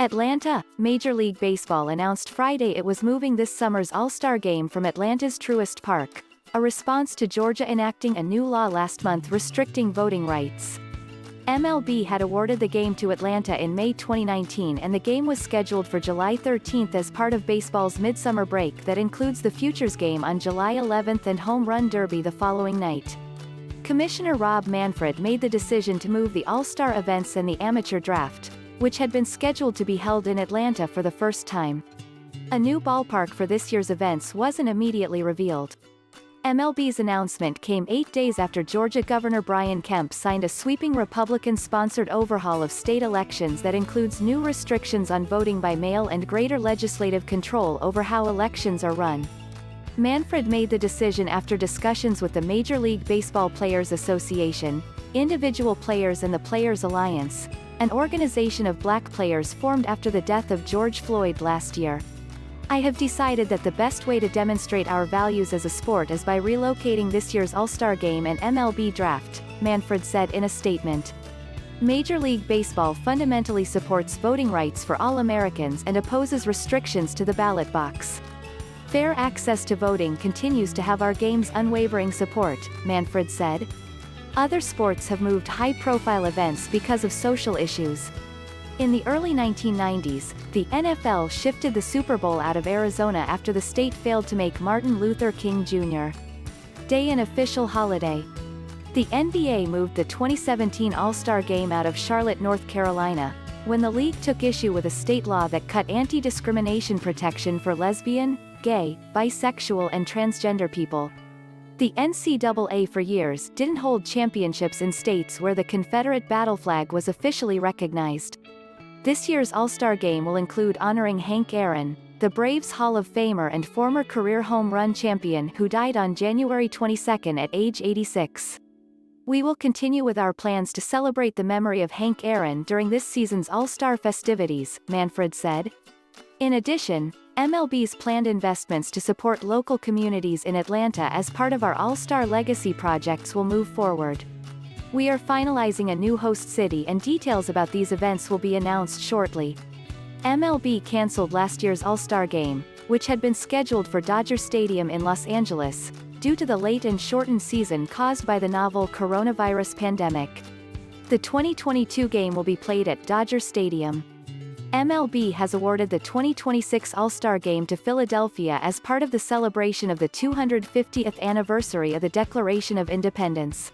Atlanta, Major League Baseball announced Friday it was moving this summer's All-Star Game from Atlanta's Truist Park, a response to Georgia enacting a new law last month restricting voting rights. MLB had awarded the game to Atlanta in May 2019 and the game was scheduled for July 13 as part of baseball's midsummer break that includes the Futures game on July 11 and Home Run Derby the following night. Commissioner Rob Manfred made the decision to move the All-Star events and the amateur draft, which had been scheduled to be held in Atlanta for the first time. A new ballpark for this year's events wasn't immediately revealed. MLB's announcement came 8 days after Georgia Governor Brian Kemp signed a sweeping Republican-sponsored overhaul of state elections that includes new restrictions on voting by mail and greater legislative control over how elections are run. Manfred made the decision after discussions with the Major League Baseball Players Association, individual players and the Players Alliance, an organization of black players formed after the death of George Floyd last year. I have decided that the best way to demonstrate our values as a sport is by relocating this year's All-Star Game and MLB Draft, Manfred said in a statement. Major League Baseball fundamentally supports voting rights for all Americans and opposes restrictions to the ballot box. Fair access to voting continues to have our game's unwavering support, Manfred said. Other sports have moved high-profile events because of social issues. In the early 1990s, the NFL shifted the Super Bowl out of Arizona after the state failed to make Martin Luther King Jr. Day an official holiday. The NBA moved the 2017 All-Star Game out of Charlotte, North Carolina, when the league took issue with a state law that cut anti-discrimination protection for lesbian, gay, bisexual and transgender people. The NCAA for years didn't hold championships in states where the Confederate battle flag was officially recognized. This year's All-Star Game will include honoring Hank Aaron, the Braves Hall of Famer and former career home run champion who died on January 22 at age 86. We will continue with our plans to celebrate the memory of Hank Aaron during this season's All-Star festivities, Manfred said. In addition, MLB's planned investments to support local communities in Atlanta as part of our All-Star Legacy projects will move forward. We are finalizing a new host city and details about these events will be announced shortly. MLB canceled last year's All-Star Game, which had been scheduled for Dodger Stadium in Los Angeles, due to the late and shortened season caused by the novel coronavirus pandemic. The 2022 game will be played at Dodger Stadium. MLB has awarded the 2026 All-Star Game to Philadelphia as part of the celebration of the 250th anniversary of the Declaration of Independence.